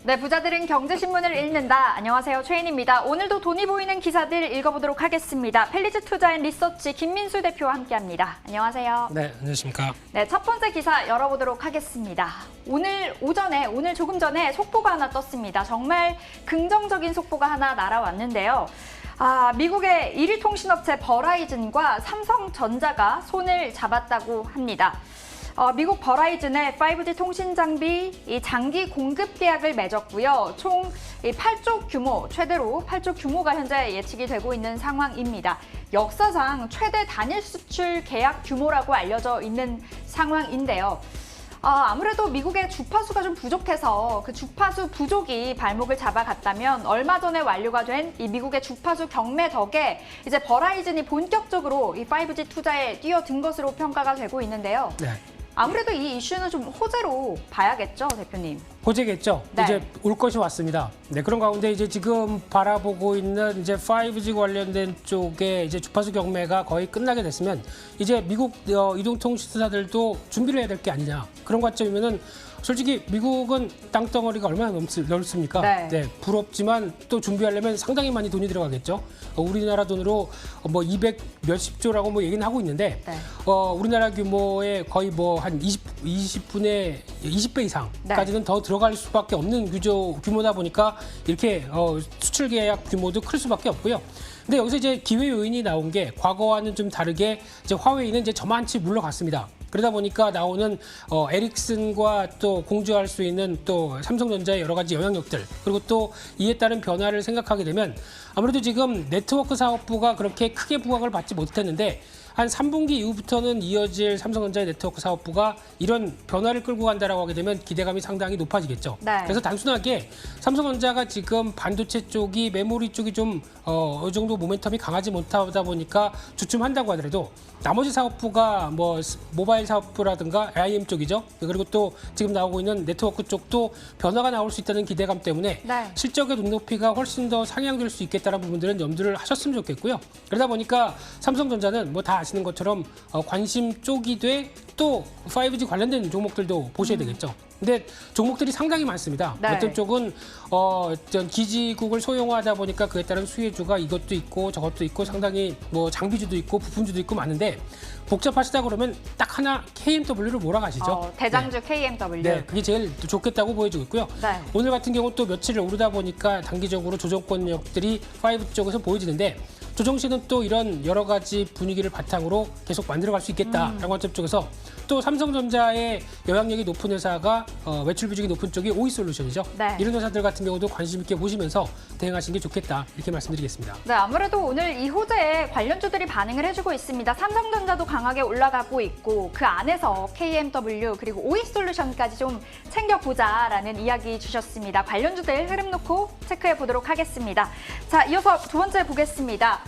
네, 부자들은 경제신문을 읽는다. 안녕하세요, 최인입니다. 오늘도 돈이 보이는 기사들 읽어보도록 하겠습니다. 펠리즈 투자인 리서치 김민수 대표와 함께합니다. 안녕하세요. 네, 안녕하십니까. 네, 첫 번째 기사 열어보도록 하겠습니다. 오늘 조금 전에 속보가 하나 떴습니다. 정말 긍정적인 속보가 하나 날아왔는데요. 미국의 1위 통신업체 버라이즌과 삼성전자가 손을 잡았다고 합니다. 미국 버라이즌의 5G 통신 장비 장기 공급 계약을 맺었고요. 총 8조 규모, 최대로 8조 규모가 현재 예측이 되고 있는 상황입니다. 역사상 최대 단일 수출 계약 규모라고 알려져 있는 상황인데요. 아무래도 미국의 주파수가 좀 부족해서 그 주파수 부족이 발목을 잡아갔다면 얼마 전에 완료가 된 이 미국의 주파수 경매 덕에 이제 버라이즌이 본격적으로 이 5G 투자에 뛰어든 것으로 평가가 되고 있는데요. 네. 아무래도 이 이슈는 좀 호재로 봐야겠죠, 대표님? 호재겠죠. 네. 이제 올 것이 왔습니다. 네, 그런 가운데 이제 지금 바라보고 있는 이제 5G 관련된 쪽에 이제 주파수 경매가 거의 끝나게 됐으면 이제 미국 이동통신사들도 준비를 해야 될 게 아니냐. 그런 관점이면은 솔직히 미국은 땅덩어리가 얼마나 넓습니까? 네. 부럽지만 또 준비하려면 상당히 많이 돈이 들어가겠죠. 우리나라 돈으로 뭐 200 몇십 조라고 뭐 얘기는 하고 있는데 네. 우리나라 규모의 거의 뭐 한 20배 이상까지는 네. 더 들어갈 수밖에 없는 규모다 보니까 이렇게 수출 계약 규모도 클 수밖에 없고요. 근데 여기서 이제 기회 요인이 나온 게 과거와는 좀 다르게 이제 화웨이는 이제 저만치 물러갔습니다. 그러다 보니까 나오는 에릭슨과 또 공조할 수 있는 또 삼성전자의 여러 가지 영향력들, 그리고 또 이에 따른 변화를 생각하게 되면 아무래도 지금 네트워크 사업부가 그렇게 크게 부각을 받지 못했는데 한 3분기 이후부터는 이어질 삼성전자의 네트워크 사업부가 이런 변화를 끌고 간다라고 하게 되면 기대감이 상당히 높아지겠죠. 네. 그래서 단순하게 삼성전자가 지금 반도체 쪽이 메모리 쪽이 좀 어느 정도 모멘텀이 강하지 못하다 보니까 주춤한다고 하더라도 나머지 사업부가 뭐 모바일 사업부라든가 IM 쪽이죠. 그리고 또 지금 나오고 있는 네트워크 쪽도 변화가 나올 수 있다는 기대감 때문에 네. 실적의 눈높이가 훨씬 더 상향될 수 있겠다는 부분들은 염두를 하셨으면 좋겠고요. 그러다 보니까 삼성전자는 뭐 다 아시는 것처럼 관심 쪽이 돼 또 5G 관련된 종목들도 보셔야 되겠죠. 근데 종목들이 상당히 많습니다. 네. 어떤 쪽은 기지국을 소형화하다 보니까 그에 따른 수혜주가 이것도 있고 저것도 있고 상당히 뭐 장비주도 있고 부품주도 있고 많은데 복잡하시다 그러면 딱 하나 KMW를 몰아가시죠. 대장주 KMW. 네, 그게 제일 좋겠다고 보여지고 있고요. 네. 오늘 같은 경우 또 며칠 오르다 보니까 단기적으로 조정권력들이 5 쪽에서 보여지는데 조정시는 또 이런 여러 가지 분위기를 바탕으로 계속 만들어갈 수 있겠다라는 관점 쪽에서 또 삼성전자의 영향력이 높은 회사가 매출 비중이 높은 쪽이 오이솔루션이죠. 네. 이런 회사들 같은 경우도 관심 있게 보시면서 대응하시는 게 좋겠다 이렇게 말씀드리겠습니다. 네, 아무래도 오늘 이 호재에 관련주들이 반응을 해주고 있습니다. 삼성전자도 강하게 올라가고 있고 그 안에서 KMW 그리고 오이솔루션까지 좀 챙겨보자라는 이야기 주셨습니다. 관련주들 흐름 놓고 체크해 보도록 하겠습니다. 자, 이어서 두 번째 보겠습니다.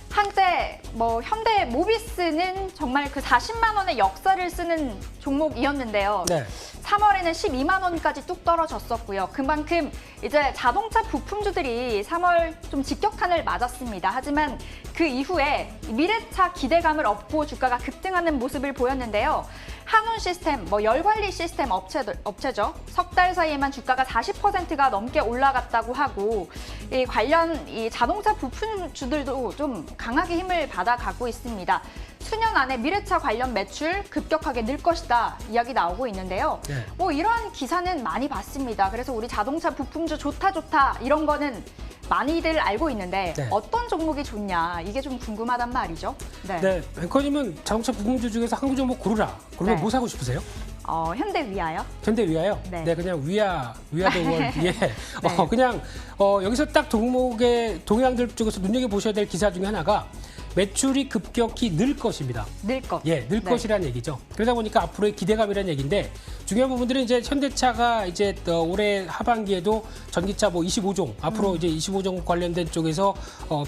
한때 현대 모비스는 정말 그 40만 원의 역사를 쓰는 종목이었는데요. 네. 3월에는 12만 원까지 뚝 떨어졌었고요. 그만큼 이제 자동차 부품주들이 3월 좀 직격탄을 맞았습니다. 하지만 그 이후에 미래차 기대감을 얻고 주가가 급등하는 모습을 보였는데요. 한운 시스템, 열관리 시스템 업체죠. 석 달 사이에만 주가가 40%가 넘게 올라갔다고 하고 이 관련 자동차 부품주들도 좀 강하게 힘을 받아가고 있습니다. 수년 안에 미래차 관련 매출 급격하게 늘 것이다 이야기 나오고 있는데요. 네. 이런 기사는 많이 봤습니다. 그래서 우리 자동차 부품주 좋다 이런 거는 많이들 알고 있는데 네. 어떤 종목이 좋냐 이게 좀 궁금하단 말이죠. 네, 앵커님은 자동차 부품주 중에서 한 종목 고르라. 그러면 네. 뭐 사고 싶으세요? 현대 위아요? 현대 위아요? 네. 그냥 위아더 월드에 네. 그냥 여기서 딱 종목의 동향들 쪽에서 눈여겨보셔야 될 기사 중에 하나가 매출이 급격히 늘 것입니다. 늘 것. 늘 네. 것이라는 얘기죠. 그러다 보니까 앞으로의 기대감이라는 얘기인데 중요한 부분들은 이제 현대차가 이제 올해 하반기에도 전기차 25종 앞으로 이제 25종 관련된 쪽에서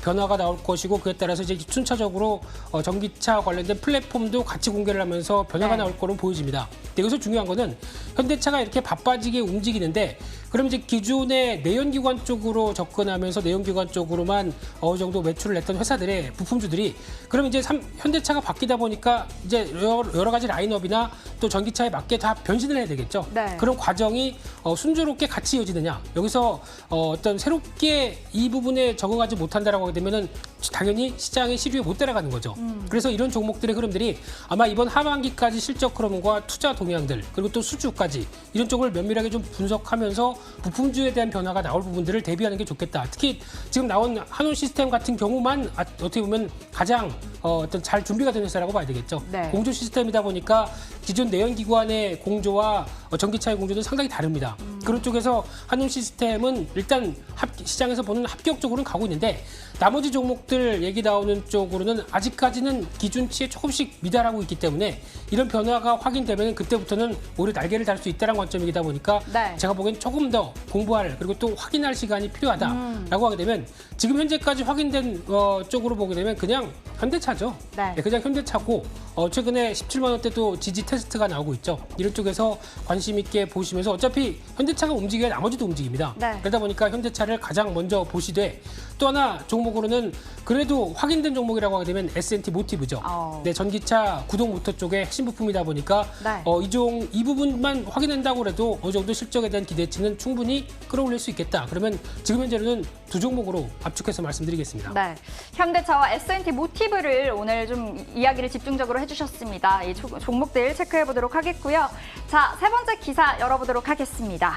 변화가 나올 것이고 그에 따라서 이제 순차적으로 전기차 관련된 플랫폼도 같이 공개를 하면서 변화가 네. 나올 거로 보여집니다. 근데 여기서 중요한 거는 현대차가 이렇게 바빠지게 움직이는데 그럼 이제 기존의 내연기관 쪽으로 접근하면서 내연기관 쪽으로만 어느 정도 매출을 냈던 회사들의 부품주들이 그럼 이제 현대차가 바뀌다 보니까 이제 여러 가지 라인업이나 또 전기차에 맞게 다 변신을 해야 되겠죠. 네. 그런 과정이 순조롭게 같이 이어지느냐. 여기서 어떤 새롭게 이 부분에 적응하지 못한다라고 하게 되면은 당연히 시장의 시류에 못 따라가는 거죠. 그래서 이런 종목들의 흐름들이 아마 이번 하반기까지 실적 흐름과 투자 동향들 그리고 또 수주까지 이런 쪽을 면밀하게 좀 분석하면서 부품주에 대한 변화가 나올 부분들을 대비하는 게 좋겠다. 특히 지금 나온 한온 시스템 같은 경우만 어떻게 보면 가장 어떤 잘 준비가 된 회사라고 봐야 되겠죠. 네. 공조 시스템이다 보니까 기존 내연기관의 공조와 전기차의 공조는 상당히 다릅니다. 그런 쪽에서 한온 시스템은 일단 시장에서 보는 합격적으로는 가고 있는데 나머지 종목들 얘기 나오는 쪽으로는 아직까지는 기준치에 조금씩 미달하고 있기 때문에 이런 변화가 확인되면 그때부터는 오히려 날개를 달 수 있다는 관점이다 보니까 네. 제가 보기엔 조금 더 공부할 그리고 또 확인할 시간이 필요하다라고 하게 되면 지금 현재까지 확인된 쪽으로 보게 되면 그냥 현대차죠. 네. 그냥 현대차고 최근에 17만 원대도 지지 테스트가 나오고 있죠. 이런 쪽에서 관심 있게 보시면서 어차피 현대차가 움직여야 나머지도 움직입니다. 네. 그러다 보니까 현대차를 가장 먼저 보시되 또 하나 종목으로는 그래도 확인된 종목이라고 하게 되면 S&T 모티브죠. 네, 전기차 구동 모터 쪽의 핵심 부품이다 보니까 네. 이 부분만 확인한다고 해도 어느 정도 실적에 대한 기대치는 충분히 끌어올릴 수 있겠다. 그러면 지금 현재로는 두 종목으로 압축해서 말씀드리겠습니다. 네, 현대차와 S&T 모티브를 오늘 좀 이야기를 집중적으로 해주셨습니다. 이 종목들 체크해 보도록 하겠고요. 자, 세 번째 기사 열어보도록 하겠습니다.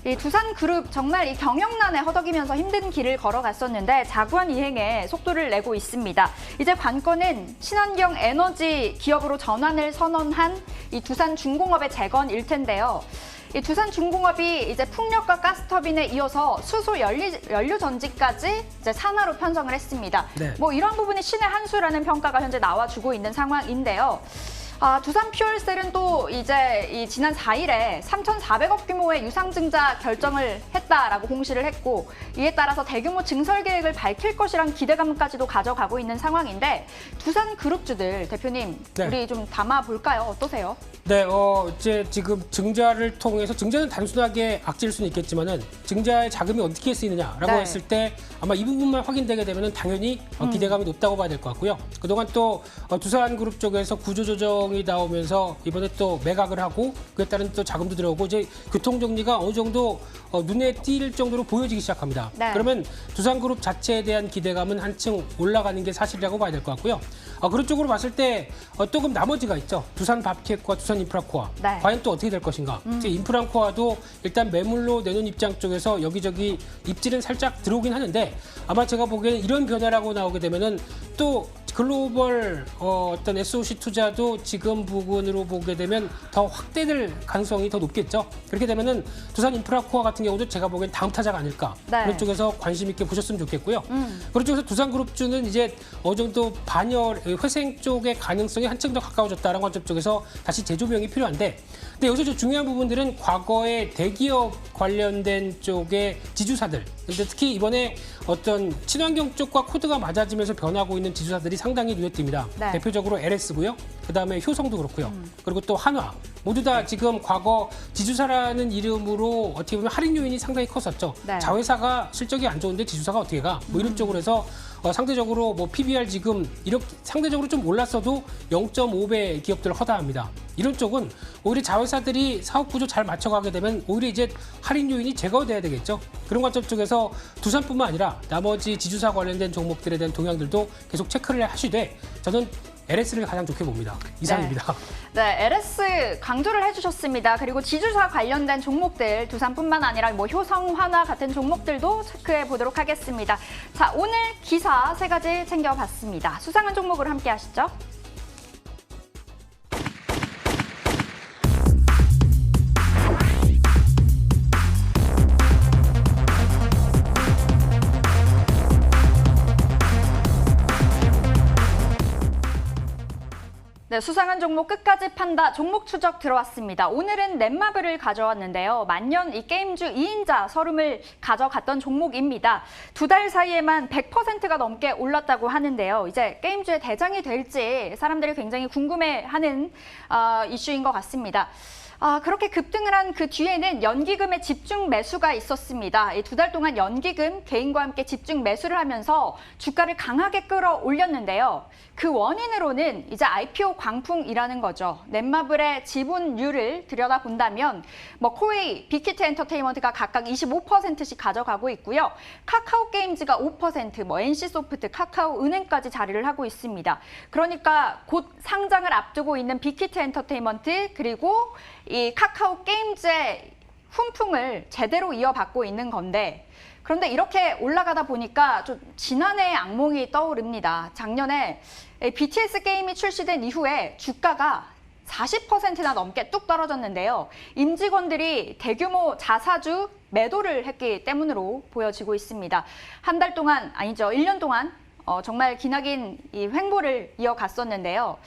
이 두산그룹 정말 이 경영난에 허덕이면서 힘든 길을 걸어갔었는데 자구한 이행에 속도를 내고 있습니다. 이제 관건은 친환경 에너지 기업으로 전환을 선언한 이 두산중공업의 재건일 텐데요. 이 두산중공업이 이제 풍력과 가스터빈에 이어서 수소 연료 전지까지 이제 산하로 편성을 했습니다. 네. 뭐 이런 부분이 신의 한 수라는 평가가 현재 나와주고 있는 상황인데요. 두산퓨얼셀은 또 이제 이 지난 4일에 3,400억 규모의 유상증자 결정을 했다라고 공시를 했고 이에 따라서 대규모 증설 계획을 밝힐 것이란 기대감까지도 가져가고 있는 상황인데 두산그룹주들 대표님 네. 우리 좀 담아볼까요? 어떠세요? 네, 이제 지금 증자를 통해서 증자는 단순하게 악질 수는 있겠지만은 증자의 자금이 어떻게 쓰이느냐라고 네. 했을 때 아마 이 부분만 확인되게 되면은 당연히 기대감이 높다고 봐야 될 것 같고요. 그동안 또 두산그룹 쪽에서 구조조정이 나오면서 이번에 또 매각을 하고 그에 따른 또 자금도 들어오고 이제 교통정리가 어느 정도 눈에 띌 정도로 보여지기 시작합니다. 네. 그러면 두산그룹 자체에 대한 기대감은 한층 올라가는 게 사실이라고 봐야 될 것 같고요. 그런 쪽으로 봤을 때 또 그럼 나머지가 있죠. 두산밥켓과 두산인프라코아. 네. 과연 또 어떻게 될 것인가. 이제 인프라코아도 일단 매물로 내놓은 입장 쪽에서 여기저기 입질은 살짝 들어오긴 하는데 아마 제가 보기에는 이런 변화라고 나오게 되면은 또 글로벌 어떤 SOC 투자도 지금 부분으로 보게 되면 더 확대될 가능성이 더 높겠죠. 그렇게 되면은 두산 인프라코어 같은 경우도 제가 보기엔 다음 타자가 아닐까. 네. 그런 쪽에서 관심 있게 보셨으면 좋겠고요. 그런 쪽에서 두산그룹주는 이제 어느 정도 반열 회생 쪽의 가능성이 한층 더 가까워졌다는 관점 쪽에서 다시 재조명이 필요한데, 근데 여기서 좀 중요한 부분들은 과거의 대기업 관련된 쪽의 지주사들. 근데 특히 이번에 어떤 친환경 쪽과 코드가 맞아지면서 변하고 있는 지주사들이 상당히 눈에 띕니다. 네. 대표적으로 LS고요. 그다음에 효성도 그렇고요. 그리고 또 한화. 모두 다 지금 과거 지주사라는 이름으로 어떻게 보면 할인 요인이 상당히 컸었죠. 네. 자회사가 실적이 안 좋은데 지주사가 어떻게 가? 뭐 이런 쪽으로 해서 상대적으로 뭐 PBR 지금 이렇게 상대적으로 좀 올랐어도 0.5배 기업들 허다합니다. 이런 쪽은 오히려 자회사들이 사업 구조 잘 맞춰가게 되면 오히려 이제 할인 요인이 제거돼야 되겠죠. 그런 관점 쪽에서 두산뿐만 아니라 나머지 지주사 관련된 종목들에 대한 동향들도 계속 체크를 하시되 저는 LS를 가장 좋게 봅니다. 이상입니다. 네, LS 강조를 해주셨습니다. 그리고 지주사 관련된 종목들, 두산뿐만 아니라 뭐 효성, 한화 같은 종목들도 체크해 보도록 하겠습니다. 자, 오늘 기사 3가지 챙겨봤습니다. 수상한 종목을 함께 하시죠. 네, 수상한 종목 끝까지 판다 종목 추적 들어왔습니다. 오늘은 넷마블을 가져왔는데요. 만년 이 게임주 2인자 서름을 가져갔던 종목입니다. 2달 사이에만 100%가 넘게 올랐다고 하는데요. 이제 게임주의 대장이 될지 사람들이 굉장히 궁금해하는 이슈인 것 같습니다. 그렇게 급등을 한 그 뒤에는 연기금의 집중 매수가 있었습니다. 이 2달 동안 연기금 개인과 함께 집중 매수를 하면서 주가를 강하게 끌어올렸는데요. 그 원인으로는 이제 IPO 광풍이라는 거죠. 넷마블의 지분율을 들여다본다면 코웨이, 빅히트 엔터테인먼트가 각각 25%씩 가져가고 있고요. 카카오 게임즈가 5%, NC소프트, 카카오은행까지 자리를 하고 있습니다. 그러니까 곧 상장을 앞두고 있는 빅히트 엔터테인먼트 그리고 이 카카오 게임즈의 훈풍을 제대로 이어받고 있는 건데 그런데 이렇게 올라가다 보니까 좀 지난해의 악몽이 떠오릅니다. 작년에 BTS 게임이 출시된 이후에 주가가 40%나 넘게 뚝 떨어졌는데요. 임직원들이 대규모 자사주 매도를 했기 때문으로 보여지고 있습니다. 한 달 동안, 아니죠, 1년 동안 정말 기나긴 이 횡보를 이어갔었는데요.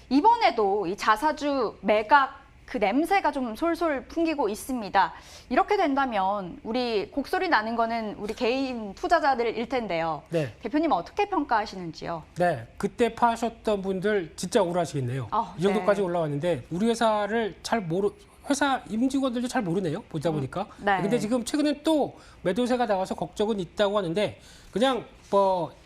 이번에도 이 자사주 매각 그 냄새가 좀 솔솔 풍기고 있습니다. 이렇게 된다면 우리 곡소리 나는 거는 우리 개인 투자자들일 텐데요. 네. 대표님 어떻게 평가하시는지요? 네, 그때 파셨던 분들 진짜 억울하시겠네요. 이 정도까지 네. 올라왔는데 우리 회사를 회사 임직원들도 잘 모르네요. 보다 보니까. 네. 근데 지금 최근에 또 매도세가 나와서 걱정은 있다고 하는데 그냥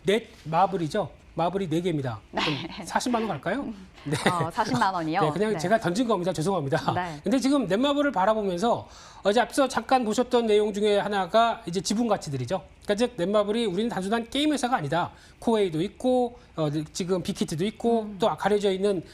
넷마블이죠. 마블이 4개입니다. 네. 40만 원 갈까요? 네. 40만 원이요? 네, 그냥 네. 제가 던진 겁니다. 죄송합니다. 네. 근데 지금 넷마블을 바라보면서 어제 앞서 잠깐 보셨던 내용 중에 하나가 이제 지분 가치들이죠. 그러니까 즉 넷마블이 우리는 단순한 게임 회사가 아니다. 코웨이도 있고 지금 빅히트도 있고 또 가려져 있는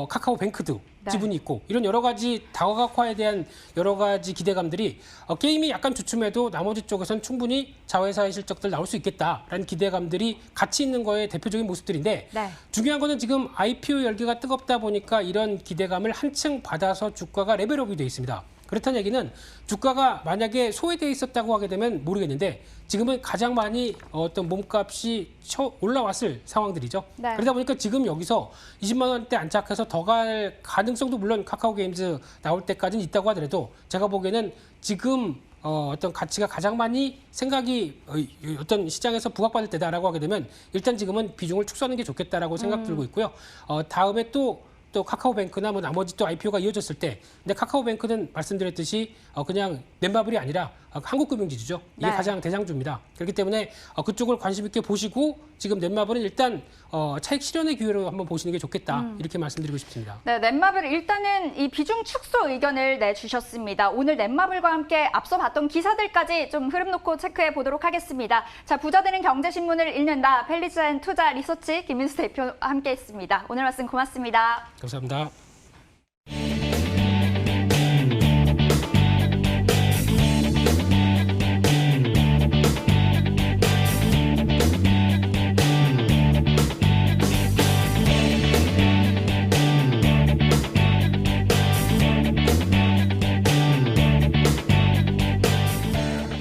카카오뱅크도 네. 지분이 있고 이런 여러 가지 다각화에 대한 여러 가지 기대감들이 게임이 약간 주춤해도 나머지 쪽에선 충분히 자회사의 실적들 나올 수 있겠다라는 기대감들이 같이 있는 거에 대표적인 모습들인데 네. 중요한 거는 지금 IPO 열기가 뜨겁다 보니까 이런 기대감을 한층 받아서 주가가 레벨업이 돼 있습니다. 그렇다는 얘기는 주가가 만약에 소외돼 있었다고 하게 되면 모르겠는데 지금은 가장 많이 어떤 몸값이 올라왔을 상황들이죠. 네. 그러다 보니까 지금 여기서 20만 원대 안착해서 더 갈 가능성도 물론 카카오 게임즈 나올 때까지는 있다고 하더라도 제가 보기에는 지금 어떤 가치가 가장 많이 생각이 어떤 시장에서 부각받을 때다라고 하게 되면 일단 지금은 비중을 축소하는 게 좋겠다라고 생각 들고 있고요. 다음에 또 카카오뱅크나 나머지 또 IPO가 이어졌을 때 근데 카카오뱅크는 말씀드렸듯이 그냥 넷마블이 아니라 한국금융지주죠. 이게 네. 가장 대장주입니다. 그렇기 때문에 그쪽을 관심 있게 보시고 지금 넷마블은 일단 차익 실현의 기회로 한번 보시는 게 좋겠다. 이렇게 말씀드리고 싶습니다. 네, 넷마블 일단은 이 비중 축소 의견을 내주셨습니다. 오늘 넷마블과 함께 앞서 봤던 기사들까지 좀 흐름 놓고 체크해 보도록 하겠습니다. 자, 부자들은 경제신문을 읽는다. 펠리자인 투자 리서치 김민수 대표와 함께했습니다. 오늘 말씀 고맙습니다. 감사합니다.